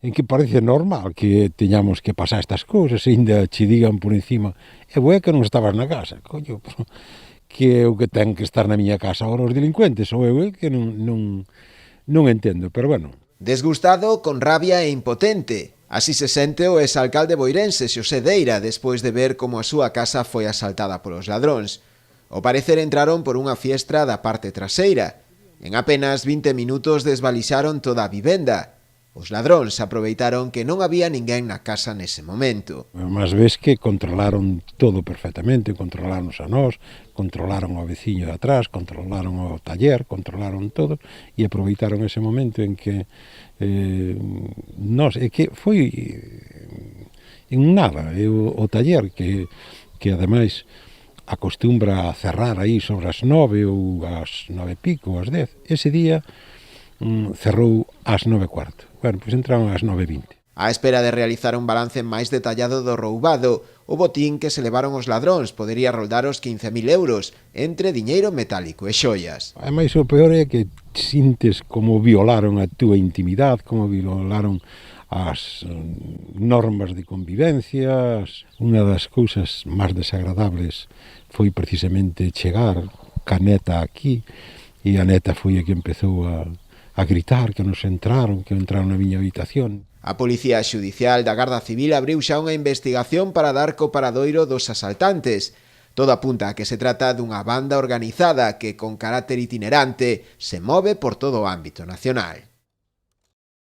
en que parece normal que teñamos que pasar estas cousas, e ainda che digan por encima, é boa que non estabas na casa, coño, que é o que ten que estar na miña casa agora os delincuentes, ou eu que non entendo, pero bueno. Desgustado, con rabia e impotente. Así se sente o exalcalde boirense Xosé Deira despois de ver como a súa casa foi asaltada polos ladróns. Ao parecer entraron por unha fiestra da parte traseira. En apenas 20 minutos desvalixaron toda a vivenda. Os ladróns aproveitaron que non había ninguén na casa nese momento. Mas ves que controlaron todo perfectamente, controlaron a nós, controlaron ao veciño de atrás, controlaron o taller, controlaron todo e aproveitaron ese momento en que é que foi en nada, o taller que ademais acostumbra a cerrar aí sobre as 9 ou as 9:15 ou as 10, ese día cerrou ás 9:15. Bueno, pois entraron ás 9:20. Á espera de realizar un balance máis detallado do roubado, o botín que se levaron os ladróns podería roldar os 15.000 euros entre diñeiro metálico e xoias. Ademais, o peor é que sintes como violaron a túa intimidade, como violaron as normas de convivencia. Unha das cousas máis desagradables foi precisamente chegar ca neta aquí, e a neta foi a que empezou a gritar que nos entraron na miña habitación. A Policía Xudicial da Garda Civil abriu xa unha investigación para dar co paradoiro dos asaltantes. Todo apunta a que se trata dunha banda organizada que, con carácter itinerante, se move por todo o ámbito nacional.